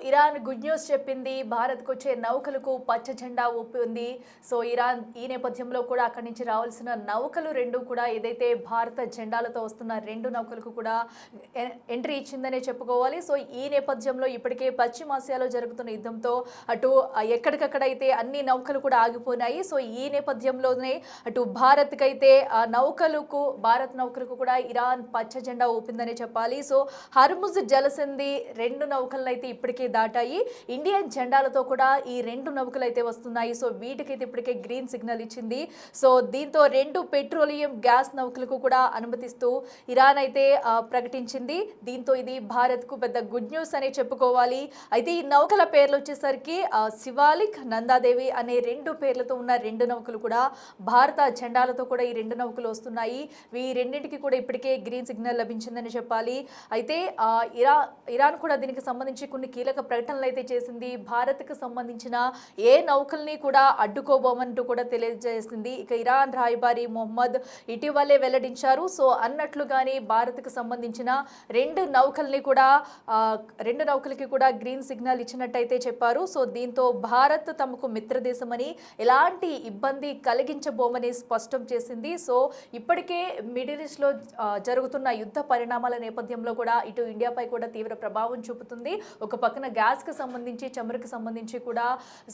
Iran good news చెప్పింది. భారత్కు వచ్చే నౌకలకు పచ్చ జెండా ఊపింది. సో ఇరాన్ ఈ నేపథ్యంలో కూడా అక్కడి నుంచి రావాల్సిన నౌకలు రెండు కూడా ఏదైతే భారత జెండాలతో వస్తున్న రెండు నౌకలకు కూడా ఎంట్రీ ఇచ్చిందనే చెప్పుకోవాలి. సో ఈ నేపథ్యంలో ఇప్పటికే పశ్చిమాసియాలో జరుగుతున్న యుద్ధంతో అటు ఎక్కడికక్కడైతే అన్ని నౌకలు కూడా ఆగిపోయినాయి. సో ఈ నేపథ్యంలోనే అటు భారత్కైతే భారత్ నౌకలకు కూడా ఇరాన్ పచ్చ జెండా ఊపిందనే చెప్పాలి. సో హర్ముజ్ జలసంధి రెండు నౌకలను అయితే ఇప్పటికే దాటాయి. ఇండియన్ జెండాలతో కూడా ఈ రెండు నౌకలు అయితే వస్తున్నాయి. సో వీటికైతే ఇప్పటికే గ్రీన్ సిగ్నల్ ఇచ్చింది. సో దీంతో రెండు పెట్రోలియం గ్యాస్ నౌకలకు కూడా అనుమతిస్తూ ఇరాన్ అయితే ప్రకటించింది. దీంతో ఇది భారత్కు పెద్ద గుడ్ న్యూస్ అని చెప్పుకోవాలి. అయితే ఈ నౌకల పేర్లు వచ్చేసరికి శివాలిక్, నందాదేవి అనే రెండు పేర్లతో ఉన్న రెండు నౌకలు కూడా భారత జెండాలతో కూడా ఈ రెండు నౌకలు వస్తున్నాయి. ఈ రెండింటికి కూడా ఇప్పటికే గ్రీన్ సిగ్నల్ లభించిందని చెప్పాలి. అయితే ఇరాన్ కూడా దీనికి సంబంధించి కొన్ని కీలక ప్రకటనలు అయితే చేసింది. భారత్కు సంబంధించిన ఏ నౌకల్ని కూడా అడ్డుకోబోమంటూ కూడా తెలియజేసింది. ఇక ఇరాన్ రాయబారి మొహమ్మద్ ఇటీవలే వెల్లడించారు. సో అన్నట్లుగానే భారత్కు సంబంధించిన రెండు నౌకలకి కూడా గ్రీన్ సిగ్నల్ ఇచ్చినట్టయితే చెప్పారు. సో దీంతో భారత్ తమకు మిత్రదేశమని ఎలాంటి ఇబ్బంది కలిగించబోమని స్పష్టం చేసింది. సో ఇప్పటికే మిడిల్ ఈస్ట్లో జరుగుతున్న యుద్ధ పరిణామాల నేపథ్యంలో కూడా ఇటు ఇండియాపై కూడా తీవ్ర ప్రభావం చూపుతుంది. ఒక పక్కన గ్యాస్కి సంబంధించి చమురుకి సంబంధించి కూడా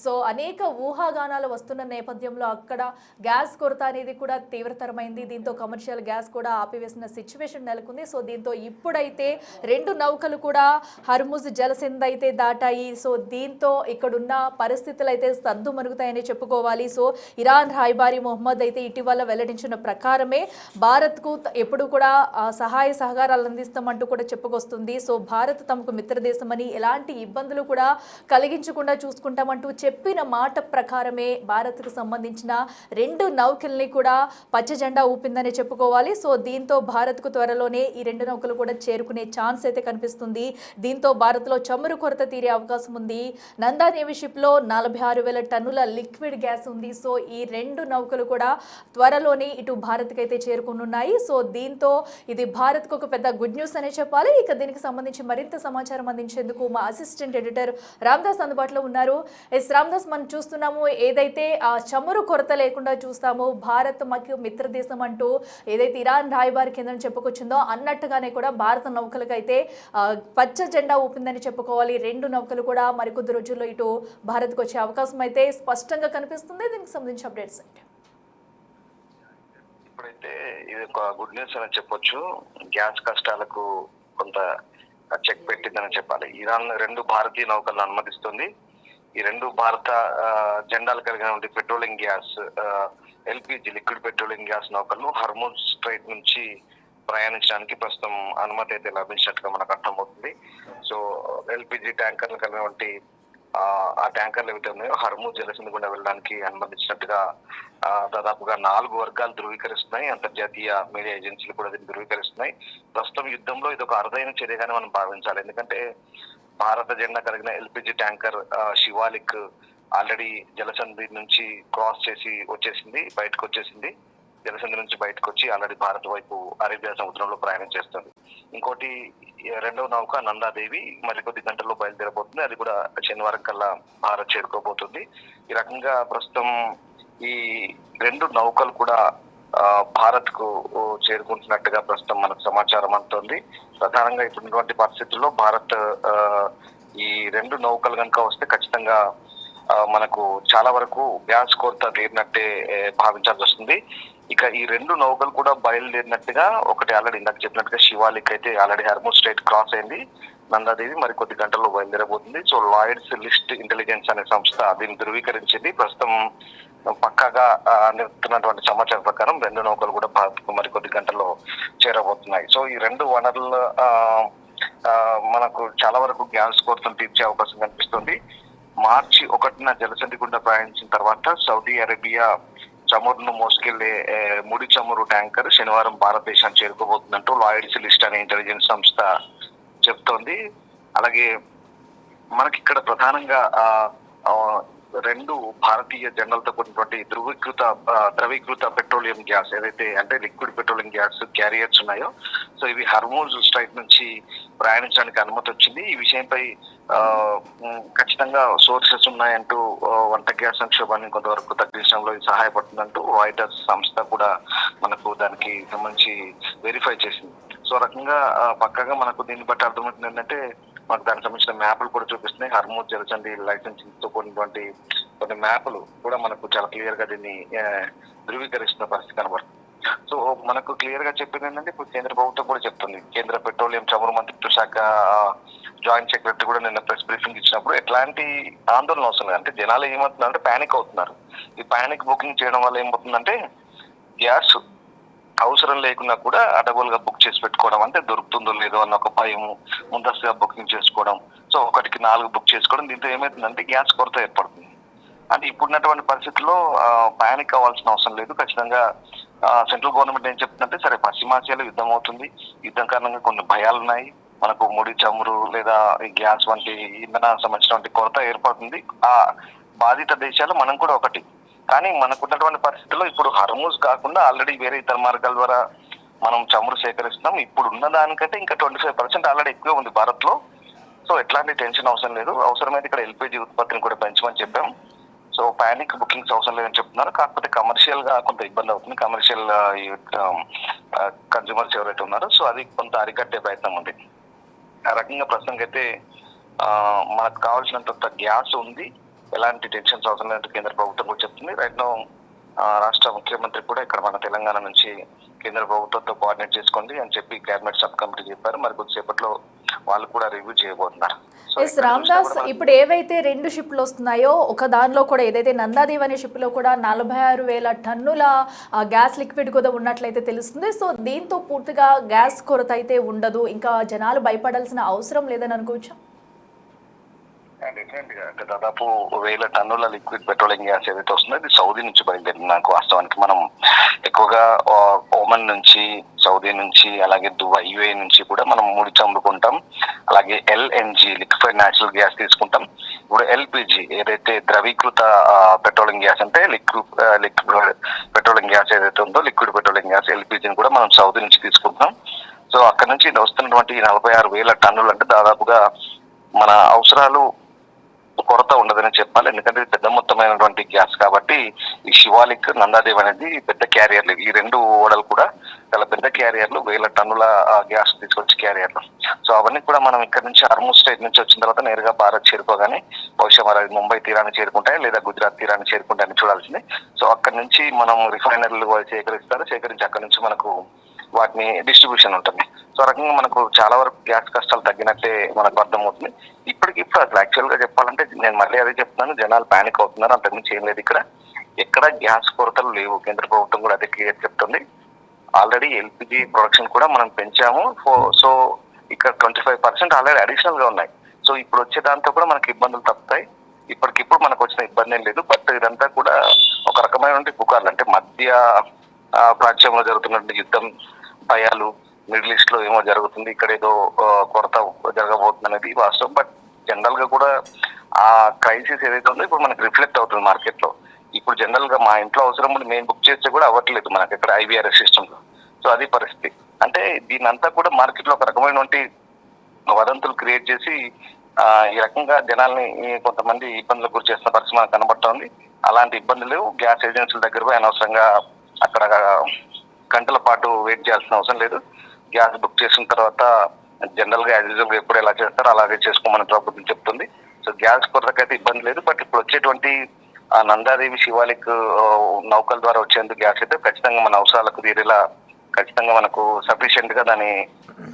సో అనేక ఊహాగానాలు వస్తున్న నేపథ్యంలో అక్కడ గ్యాస్ కొరత అనేది కూడా తీవ్రతరమైంది. దీంతో కమర్షియల్ గ్యాస్ కూడా ఆపివేసిన సిచ్యువేషన్ నెలకొంది. సో దీంతో ఇప్పుడైతే రెండు నౌకలు కూడా హర్ముజ్ జలసంధి అయితే దాటాయి. సో దీంతో ఇక్కడున్న పరిస్థితులు అయితే సద్దు మరుగుతాయని చెప్పుకోవాలి. సో ఇరాన్ రాయబారి మొహమ్మద్ అయితే ఇటీవల వెల్లడించిన ప్రకారమే భారత్కు ఎప్పుడు కూడా సహాయ సహకారాలు అందిస్తామంటూ కూడా చెప్పుకొస్తుంది. సో భారత్ తమకు మిత్రదేశమని ఎలాంటి ఇబ్బందులు కూడా కలిగించకుండా చూసుకుంటామంటూ చెప్పిన మాట ప్రకారమే భారత్కు సంబంధించిన రెండు నౌకల్ని కూడా పచ్చ జెండా ఊపిందని చెప్పుకోవాలి. సో దీంతో భారత్కు త్వరలోనే ఈ రెండు నౌకలు కూడా చేరుకునే ఛాన్స్ అయితే కనిపిస్తుంది. దీంతో భారత్లో చమురు కొరత తీరే అవకాశం ఉంది. నందా నేవీ షిప్లో 46,000 టన్నుల లిక్విడ్ గ్యాస్ ఉంది. సో ఈ రెండు నౌకలు కూడా త్వరలోనే ఇటు భారత్కి అయితే చేరుకునున్నాయి. సో దీంతో ఇది భారత్కు ఒక పెద్ద గుడ్ న్యూస్ అనే చెప్పాలి. ఇక దీనికి సంబంధించి మరింత సమాచారం అందించేందుకు మా అసిస్టెంట్ ఎడిటర్ రామ్దాస్ అందుబాటులో ఉన్నారు. రామ్దాస్, మనం చూస్తున్నాము ఏదైతే చమురు కొరత లేకుండా చూస్తాము, భారత్ మాకు మిత్రదేశం అంటూ ఏదైతే ఇరాన్ రాయబారి కేంద్రం చెప్పుకొచ్చిందో అన్నట్టుగానే కూడా భారత నౌకలకు అయితే పచ్చ జెండా ఊపిందని చెప్పుకోవాలి. రెండు నౌకలు కూడా మరికొద్ది రోజుల్లో ఇటు భారత్కు వచ్చే అవకాశం అయితే స్పష్టంగా కనిపిస్తుంది. దీనికి సంబంధించి అప్డేట్స్ అంటే ఇప్పుడైతే ఇది ఒక గుడ్ న్యూస్ అని చెప్పొచ్చు. గ్యాస్ కష్టాలకు కొంత చెక్ పెట్టిందని చెప్పాలి. ఇరాన్ రెండు భారతీయ నౌకలను అనుమతిస్తుంది. ఈ రెండు భారత జెండాలు కలిగిన petroleum gas, LPG liquid petroleum gas నౌకలను హర్ముజ్ స్ట్రైట్ నుంచి ప్రయాణించడానికి ప్రస్తుతం అనుమతి అయితే లభించినట్టుగా మనకు అర్థమవుతుంది. సో ఎల్పిజి ట్యాంకర్లు కలిగినటువంటి ఆ ట్యాంకర్లు ఏవైతే ఉన్నాయో హర్ముజ్ జలసంధి గుండా వెళ్ళడానికి అనుమతించినట్టుగా దాదాపుగా 4 వర్గాలు ధృవీకరిస్తున్నాయి. అంతర్జాతీయ మీడియా ఏజెన్సీలు కూడా దీన్ని ధృవీకరిస్తున్నాయి. ప్రస్తుతం యుద్ధంలో ఇది ఒక అరుదైన చర్యగానే మనం భావించాలి. ఎందుకంటే భారత జెండా కలిగిన ఎల్పిజి ట్యాంకర్ శివాలిక్ ఆల్రెడీ జలసంధి నుంచి క్రాస్ చేసి బయటకు వచ్చేసింది. జలసంధి నుంచి బయటకు వచ్చి ఆల్రెడీ భారత్ వైపు అరేబియా సముద్రంలో ప్రయాణం చేస్తుంది. ఇంకోటి రెండవ నౌక నందాదేవి మరికొద్ది గంటల్లో బయలుదేరబోతుంది. అది కూడా శనివారం కల్లా భారత్ చేరుకోబోతుంది. ఈ రకంగా ప్రస్తుతం ఈ రెండు నౌకలు కూడా భారత్ కు చేరుకుంటున్నట్టుగా ప్రస్తుతం మనకు సమాచారం అందుతోంది. ప్రధానంగా ఇప్పుడున్నటువంటి పరిస్థితుల్లో భారత్ ఈ రెండు నౌకలు కనుక వస్తే ఖచ్చితంగా మనకు చాలా వరకు గ్యాస్ కొరత తీరినట్టే భావించాల్సి వస్తుంది. ఇక ఈ రెండు నౌకలు కూడా బయలుదేరినట్టుగా ఒకటి ఆల్రెడీ ఇందాక చెప్పినట్టుగా శివాలిక్ అయితే ఆల్రెడీ హర్ముజ్ స్ట్రైట్ క్రాస్ అయింది. నందాదేవి మరికొద్ది గంటల్లో బయలుదేరబోతుంది. సో లాయిడ్స్ లిస్ట్ ఇంటెలిజెన్స్ అనే సంస్థ దీన్ని ధృవీకరించింది. ప్రస్తుతం పక్కాగా నిలుపుతున్నటువంటి సమాచారం ప్రకారం రెండు నౌకలు కూడా భారత్కు మరికొద్ది గంటల్లో చేరబోతున్నాయి. సో ఈ రెండు వనరుల మనకు చాలా వరకు గ్యాస్ కొరతను తీర్చే అవకాశం కనిపిస్తుంది. మార్చి 1న జలసంధి గుండా ప్రయాణించిన తర్వాత సౌదీ అరేబియా చమురును మోసుకెళ్లే ముడి చమురు ట్యాంకర్ శనివారం భారతదేశాన్ని చేరుకోబోతుందంటూ లాయిడ్స్ లిస్ట్ అనే ఇంటెలిజెన్స్ సంస్థ చెప్తోంది. అలాగే మనకి ఇక్కడ ప్రధానంగా రెండు భారతీయ జెండాలతో కూడినటువంటి ద్రవీకృత పెట్రోలియం గ్యాస్ ఏదైతే అంటే లిక్విడ్ పెట్రోలియం గ్యాస్ క్యారియర్స్ ఉన్నాయో, సో ఇవి హర్మూజ్ స్ట్రైట్ నుంచి ప్రయాణించడానికి అనుమతి వచ్చింది. ఈ విషయంపై ఖచ్చితంగా సోర్సెస్ ఉన్నాయంటూ వంట గ్యాస్ సంక్షోభాన్ని కొంతవరకు తగ్గించడంలో ఇది సహాయపడుతుందంటూ రాయిటర్స్ సంస్థ కూడా మనకు దానికి సంబంధించి వెరిఫై చేసింది. సో రకంగా పక్కగా మనకు దీన్ని బట్టి అర్థమవుతుంది ఏంటంటే, మనకు దానికి సంబంధించిన మ్యాప్లు కూడా చూపిస్తున్నాయి. హర్మూజ్ జలసంధి లైసెన్సింగ్ తో కూడినటువంటి కొన్ని మ్యాప్లు కూడా మనకు చాలా క్లియర్ గా దీన్ని ధృవీకరిస్తున్న పరిస్థితి కనబడుతుంది. సో మనకు క్లియర్ గా చెప్పింది ఏంటంటే, ఇప్పుడు కేంద్ర ప్రభుత్వం కూడా చెప్తుంది. కేంద్ర పెట్రోలియం చమురు మంత్రిత్వ శాఖ జాయింట్ సెక్రటరీ కూడా నిన్న ప్రెస్ బ్రీఫింగ్ ఇచ్చినప్పుడు ఎట్లాంటి ఆందోళన అవసరం లేదు. అంటే జనాలు ఏమవుతున్నారంటే ప్యానిక్ అవుతున్నారు. ఈ ప్యానిక్ బుకింగ్ చేయడం వల్ల ఏమవుతుందంటే, గ్యాస్ అవసరం లేకున్నా కూడా అడబుల్గా బుక్ చేసి పెట్టుకోవడం, అంటే దొరుకుతుందో లేదో అన్న ఒక భయం, ముందస్తుగా బుకింగ్ చేసుకోవడం, సో 1కి 4 బుక్ చేసుకోవడం. దీంతో ఏమవుతుందంటే గ్యాస్ కొరత ఏర్పడుతుంది. అంటే ఇప్పుడున్నటువంటి పరిస్థితుల్లో ప్యానిక్ అవ్వాల్సిన అవసరం లేదు. ఖచ్చితంగా సెంట్రల్ గవర్నమెంట్ ఏం చెప్తుందంటే, సరే పశ్చిమాసియాలో యుద్ధం అవుతుంది, యుద్ధం కారణంగా కొన్ని భయాలు ఉన్నాయి, మనకు ముడి చమురు లేదా గ్యాస్ వంటి ఇంధన సంబంధించినటువంటి కొరత ఏర్పడుతుంది. ఆ బాధిత దేశాలు మనం కూడా ఒకటి. కానీ మనకున్నటువంటి పరిస్థితుల్లో ఇప్పుడు హర్మూజ్ కాకుండా ఆల్రెడీ వేరే ఇతర మార్గాల ద్వారా మనం చమురు సేకరిస్తున్నాం. ఇప్పుడు ఉన్న దానికంటే ఇంకా 25% ఆల్రెడీ ఎక్కువ ఉంది భారత్ లో. సో ఎట్లాంటి టెన్షన్ అవసరం లేదు. అవసరమైతే ఇక్కడ ఎల్పిజి ఉత్పత్తిని కూడా పెంచమని చెప్పాం. సో పానిక్ బుకింగ్స్ అవసరం లేదని చెప్తున్నారు. కాకపోతే కమర్షియల్ గా కొంత ఇబ్బంది అవుతుంది. కమర్షియల్ కన్జ్యూమర్స్ ఎవరైతే ఉన్నారో, సో అది కొంత అరికట్టే ప్రయత్నం ఉంది. ఆ రకంగా ప్రస్తుతం అయితే మనకు కావాల్సినంత గ్యాస్ ఉంది, ఎలాంటి టెన్షన్స్ అవసరం లేదంటే కేంద్ర ప్రభుత్వం కూడా చెప్తుంది. రైట్ నో రాష్ట్ర ముఖ్యమంత్రి కూడా ఇక్కడ మన తెలంగాణ నుంచి కేంద్ర ప్రభుత్వంతో కోఆర్డినేట్ చేసుకోండి అని చెప్పి కేబినెట్ సబ్ కమిటీ చెప్పారు. మరి కొద్దిసేపట్లో వాళ్ళు కూడా రివ్యూ చేయబోతున్నారు. రామ్దాస్, ఇప్పుడు ఏవైతే 2 షిప్లు వస్తున్నాయో, ఒక దానిలో కూడా ఏదైతే నందాదేవ్ అనే షిప్ లో కూడా 46,000 టన్నుల గ్యాస్ లిక్విడ్ కూడా ఉన్నట్లయితే తెలుస్తుంది. సో దీంతో పూర్తిగా గ్యాస్ కొరత అయితే ఉండదు, ఇంకా జనాలు భయపడాల్సిన అవసరం లేదని అనుకోవచ్చు. డెఫినెట్ గా అంటే దాదాపు 1,000 టన్నుల లిక్విడ్ పెట్రోలియం గ్యాస్ ఏదైతే వస్తుందో ఇది సౌదీ నుంచి బయలుదేరింది. నాకు వాస్తవానికి మనం ఎక్కువగా ఓమన్ నుంచి, సౌదీ నుంచి, అలాగే దుబాయ్ యుఏ నుంచి కూడా మనం ముడి చమురు కొంటాం. అలాగే ఎల్ఎన్జి లిక్విఫైడ్ న్యాచురల్ గ్యాస్ తీసుకుంటాం. ఇప్పుడు ఎల్పిజి ఏదైతే ద్రవీకృత పెట్రోలియం గ్యాస్ అంటే లిక్విడ్ పెట్రోలియం గ్యాస్ ఏదైతే ఉందో, లిక్విడ్ పెట్రోలియం గ్యాస్ ఎల్పిజిని కూడా మనం సౌదీ నుంచి తీసుకుంటున్నాం. సో అక్కడ నుంచి వస్తున్నటువంటి 46,000 టన్నులు అంటే దాదాపుగా మన అవసరాలు కొరత ఉండదని చెప్పాలి. ఎందుకంటే పెద్ద మొత్తమైనటువంటి గ్యాస్ కాబట్టి ఈ శివాలిక్, నందాదేవ్ అనేది పెద్ద క్యారియర్లు. ఈ 2 ఓడలు కూడా చాలా పెద్ద క్యారియర్లు, 1,000 టన్నుల గ్యాస్ తీసుకొచ్చి క్యారియర్లు. సో అవన్నీ కూడా మనం ఇక్కడ నుంచి హర్మూజ్ స్ట్రైట్ నుంచి వచ్చిన తర్వాత నేరుగా భారత్ చేరుకోగానే బహుశా మరి ముంబై తీరాన్ని చేరుకుంటాయి లేదా గుజరాత్ తీరాన్ని చేరుకుంటాయని చూడాల్సింది. సో అక్కడ నుంచి మనం రిఫైనరీలు సేకరించి అక్కడ నుంచి మనకు వాటిని డిస్ట్రిబ్యూషన్ ఉంటుంది. సో రకంగా మనకు చాలా వరకు గ్యాస్ కష్టాలు తగ్గినట్టే మనకు అర్థమవుతుంది. ఇప్పటికిప్పుడు అసలు యాక్చువల్ గా చెప్పాలంటే నేను మళ్ళీ అదే చెప్తున్నాను, జనాలు ప్యానిక్ అవుతున్నారు, అంతకుమించి ఏం లేదు. ఎక్కడ గ్యాస్ కొరతలు లేవు. కేంద్ర ప్రభుత్వం కూడా అదే క్లియర్ చెప్తుంది. ఆల్రెడీ ఎల్పిజి ప్రొడక్షన్ కూడా మనం పెంచాము. సో ఇక్కడ 25% ఆల్రెడీ అడిషనల్ గా ఉన్నాయి. సో ఇప్పుడు వచ్చే దాంతో కూడా మనకి ఇబ్బందులు తప్పుతాయి. ఇప్పటికిప్పుడు మనకు వచ్చిన ఇబ్బంది ఏం లేదు. బట్ ఇదంతా కూడా ఒక రకమైన పుకార్లు, అంటే మధ్య ప్రాచ్యంలో జరుగుతున్నటువంటి యుద్ధం భయాలు, మిడిల్ ఈస్ట్ లో ఏమో జరుగుతుంది, ఇక్కడ ఏదో కొరత జరగబోతుంది అనేది వాస్తవం. బట్ జనరల్ గా కూడా ఆ క్రైసిస్ ఏదైతే ఉందో ఇప్పుడు మనకి రిఫ్లెక్ట్ అవుతుంది మార్కెట్ లో. ఇప్పుడు జనరల్ గా మా ఇంట్లో అవసరం ఉండి మేము బుక్ చేస్తే కూడా అవ్వట్లేదు మనకి ఇక్కడ ఐవీఆర్ఎస్ సిస్టమ్ లో. సో అది పరిస్థితి. అంటే దీని అంతా కూడా మార్కెట్ లో ఒక రకమైనటువంటి వదంతులు క్రియేట్ చేసి ఈ రకంగా జనాల్ని కొంతమంది ఇబ్బందులకు గురి చేస్తున్న పరిస్థితి మనకు కనబడుతోంది. అలాంటి ఇబ్బందులు లేవు. గ్యాస్ ఏజెన్సీల దగ్గర పోయి అనవసరంగా అక్కడ గంటల పాటు వెయిట్ చేయాల్సిన అవసరం లేదు. గ్యాస్ బుక్ చేసిన తర్వాత జనరల్ గా యాజ్ యూజువల్ ఎప్పుడు ఎలా చేస్తారో అలాగే చేసుకోమని ప్రభుత్వం చెప్తుంది. సో గ్యాస్ కొరతకైతే ఇబ్బంది లేదు. బట్ ఇప్పుడు వచ్చేటువంటి నందాదేవి శివాలిక్ నౌకల ద్వారా వచ్చేందుకు గ్యాస్ అయితే ఖచ్చితంగా మన అవసరాలకు తీరేలా ఖచ్చితంగా మనకు సఫిషియెంట్ గా దాని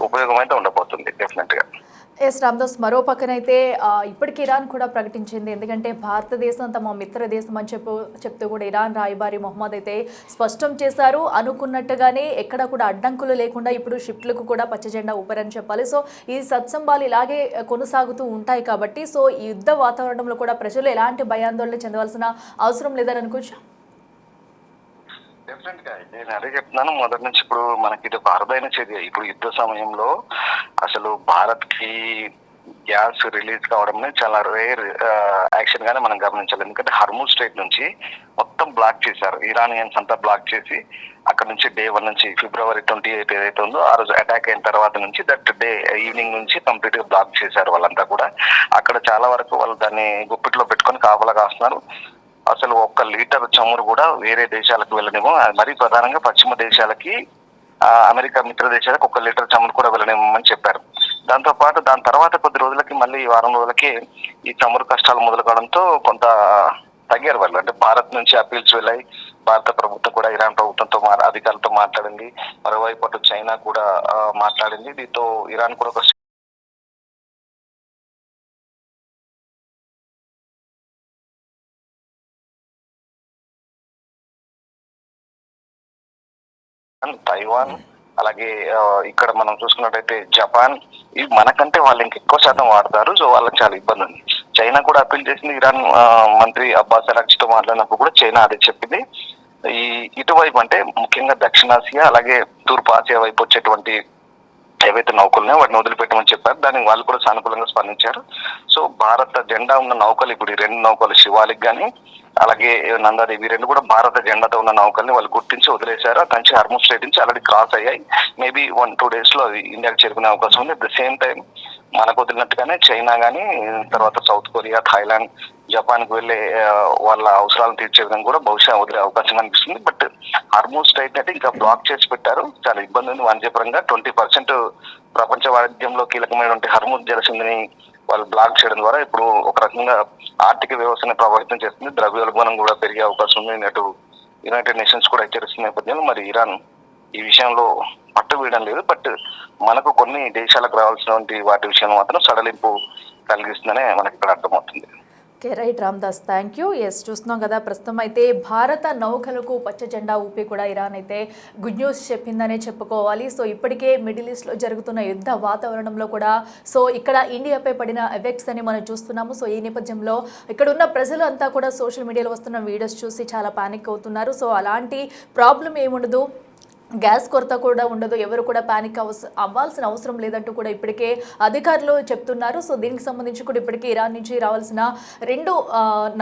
ఉపయోగం అయితే ఉండబోతుంది డెఫినెట్ గా. ఎస్ రామ్దాస్, మరో పక్కనైతే ఇప్పటికి ఇరాన్ కూడా ప్రకటించింది, ఎందుకంటే భారతదేశం తమ మిత్ర దేశం అని చెప్తూ కూడా ఇరాన్ రాయబారి మొహమ్మద్ అయితే స్పష్టం చేశారు. అనుకున్నట్టుగానే ఎక్కడ కూడా అడ్డంకులు లేకుండా ఇప్పుడు షిప్లకు కూడా పచ్చజెండా ఊపారని చెప్పాలి. సో ఈ సత్సంబాలు ఇలాగే కొనసాగుతూ ఉంటాయి కాబట్టి సో ఈ యుద్ధ వాతావరణంలో కూడా ప్రజలు ఎలాంటి భయాందోళన చెందవలసిన అవసరం లేదని అనుకోవచ్చు. డెఫినెట్ గా నేను అదే చెప్తున్నాను మొదటి నుంచి. ఇప్పుడు మనకి ఇది ఒక అరుదైన చర్య. ఇప్పుడు యుద్ధ సమయంలో అసలు భారత్ కి గ్యాస్ రిలీజ్ కావడం చాలా రేర్ యాక్షన్ గానే మనం గమనించాలి. ఎందుకంటే హర్మూజ్ స్ట్రైట్ నుంచి మొత్తం బ్లాక్ చేశారు, ఇరానియన్స్ అంతా బ్లాక్ చేసి అక్కడ నుంచి డే 1 నుంచి February 28 ఏదైతే ఉందో ఆ రోజు అటాక్ అయిన తర్వాత నుంచి దట్ డే ఈవినింగ్ నుంచి కంప్లీట్ గా బ్లాక్ చేశారు వాళ్ళంతా కూడా. అక్కడ చాలా వరకు వాళ్ళు దాన్ని గుప్పిట్లో పెట్టుకొని కాపలా కాస్తున్నారు. అసలు 1 లీటర్ చమురు కూడా వేరే దేశాలకు వెళ్ళనేమో, మరీ ప్రధానంగా పశ్చిమ దేశాలకి, అమెరికా మిత్ర దేశాలకు 1 లీటర్ చమురు కూడా వెళ్ళనేమని చెప్పారు. దాని తర్వాత కొద్ది రోజులకి మళ్ళీ ఈ వారం రోజులకి ఈ చమురు కష్టాలు మొదలు కావడంతో కొంత తగ్గారు వాళ్ళు. అంటే భారత్ నుంచి అపీల్స్ వెళ్ళాయి, భారత ప్రభుత్వం కూడా ఇరాన్ ప్రభుత్వంతో అధికారులతో మాట్లాడింది, మరోవైపు అటు చైనా కూడా మాట్లాడింది. దీంతో ఇరాన్ కూడా ఒక తైవాన్, అలాగే ఇక్కడ మనం చూసుకున్నట్టయితే జపాన్, ఇవి మనకంటే వాళ్ళు ఇంకెక్కువ శాతం వాడతారు. సో వాళ్ళకి చాలా ఇబ్బంది ఉంది. చైనా కూడా అప్పీల్ చేసింది. ఇరాన్ మంత్రి అబ్బాస్ అరాగ్చీతో మాట్లాడినప్పుడు కూడా చైనా అదే చెప్పింది. ఇటువైపు అంటే ముఖ్యంగా దక్షిణాసియా అలాగే తూర్పు ఆసియా వైపు వచ్చేటువంటి ఏవైతే నౌకలున్నాయో వాటిని వదిలిపెట్టమని చెప్పారు. దానికి వాళ్ళు కూడా సానుకూలంగా స్పందించారు. సో భారత జెండా ఉన్న నౌకలు ఇప్పుడు ఈ 2 నౌకలు శివాలిక్ గాని అలాగే నందాదేవి 2 కూడా భారత జెండాతో ఉన్న నౌకల్ని వాళ్ళు గుర్తించి వదిలేశారు. అక్కడి నుంచి హర్మూజ్ స్ట్రైట్ నుంచి ఆల్రెడీ క్రాస్ అయ్యాయి. మేబీ 1-2 days లో అవి ఇండియాకి చేరుకునే అవకాశం ఉంది. అట్ ద సేమ్ టైం మనకు వదిలినట్టుగానే చైనా గానీ, తర్వాత సౌత్ కొరియా, థాయిలాండ్, జపాన్ కు వెళ్ళే వాళ్ళ అవసరాలను తీర్చే విధంగా కూడా బహుశా వదిలే అవకాశం కనిపిస్తుంది. బట్ హర్మూజ్ స్ట్రైట్ అయితే ఇంకా బ్లాక్ చేసి పెట్టారు. చాలా ఇబ్బంది ఉంది వాణిజ్యపరంగా. 20% ప్రపంచ వాణిజ్యంలో కీలకమైనటువంటి హర్మూజ్ జలసంధిని వాళ్ళు బ్లాక్ చేయడం ద్వారా ఇప్పుడు ఒక రకంగా ఆర్థిక వ్యవస్థను ప్రభావితం చేస్తుంది. ద్రవ్యోల్బణం కూడా పెరిగే అవకాశం ఉంది. అటు యునైటెడ్ నేషన్స్ కూడా హెచ్చరిస్తున్న నేపథ్యంలో మరి ఇరాన్ ఈ విషయంలో పట్టు వీయడం లేదు. బట్ మనకు కొన్ని దేశాలకు రావాల్సినటువంటి వాటి విషయంలో మాత్రం సడలింపు కలిగిస్తుందనే మనకి ఇక్కడ అర్థమవుతుంది. Okay, right Ramdas, thank you. Yes, చూస్తున్నాం కదా, ప్రస్తుతం అయితే భారత నౌకలకు పచ్చ జెండా ఊపి కూడా ఇరాన్ అయితే గుడ్ న్యూస్ చెప్పిందనే చెప్పుకోవాలి. సో ఇప్పటికే మిడిల్ ఈస్ట్లో జరుగుతున్న యుద్ధ వాతావరణంలో కూడా సో ఇక్కడ ఇండియాపై పడిన ఎఫెక్ట్స్ అని మనం చూస్తున్నాము. సో ఈ నేపథ్యంలో ఇక్కడ ఉన్న ప్రజలు అంతా కూడా సోషల్ మీడియాలో వస్తున్న వీడియోస్ చూసి చాలా పానిక్ అవుతున్నారు. సో అలాంటి ప్రాబ్లం ఏముండదు, గ్యాస్ కొరత కూడా ఉండదు, ఎవరు కూడా ప్యానిక్ అవ్వాల్సిన అవసరం లేదంటూ కూడా ఇప్పటికే అధికారులు చెప్తున్నారు. సో దీనికి సంబంధించి కూడా ఇప్పటికే ఇరాన్ నుంచి రావాల్సిన 2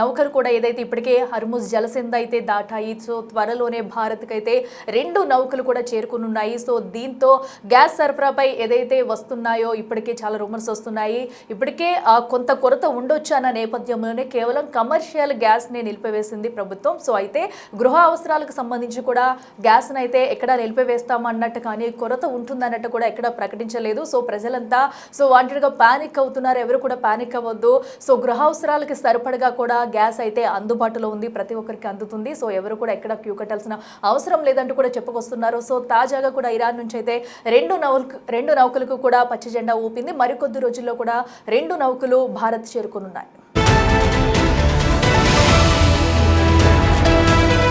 నౌకలు కూడా ఏదైతే ఇప్పటికే హర్మూజ్ జలసంధి అయితే దాటాయి. సో త్వరలోనే భారత్కి అయితే 2 నౌకలు కూడా చేరుకునున్నాయి. సో దీంతో గ్యాస్ సరఫరాపై ఏదైతే వస్తున్నాయో ఇప్పటికే చాలా రూమర్స్ వస్తున్నాయి. ఇప్పటికే కొంత కొరత ఉండొచ్చు అన్న నేపథ్యంలోనే కేవలం కమర్షియల్ గ్యాస్ని నిలిపివేసింది ప్రభుత్వం. సో అయితే గృహ అవసరాలకు సంబంధించి కూడా గ్యాస్ని అయితే ఎక్కడ నిలిపివేస్తామన్నట్టు కానీ కొరత ఉంటుందన్నట్టు కూడా ఎక్కడ ప్రకటించలేదు. సో ప్రజలంతా సో వాంటెడ్గా ప్యానిక్ అవుతున్నారు. ఎవరు కూడా ప్యానిక్ అవ్వద్దు. సో గృహ అవసరాలకి సరిపడగా కూడా గ్యాస్ అయితే అందుబాటులో ఉంది, ప్రతి ఒక్కరికి అందుతుంది. సో ఎవరు కూడా ఎక్కడ క్యూ కట్టాల్సిన అవసరం లేదంటూ కూడా చెప్పుకొస్తున్నారు. సో తాజాగా కూడా ఇరాన్ నుంచి అయితే 2 నౌకలకు కూడా పచ్చ జెండా ఊపింది. మరికొద్ది రోజుల్లో కూడా 2 నౌకలు భారత్ చేరుకునున్నాయి.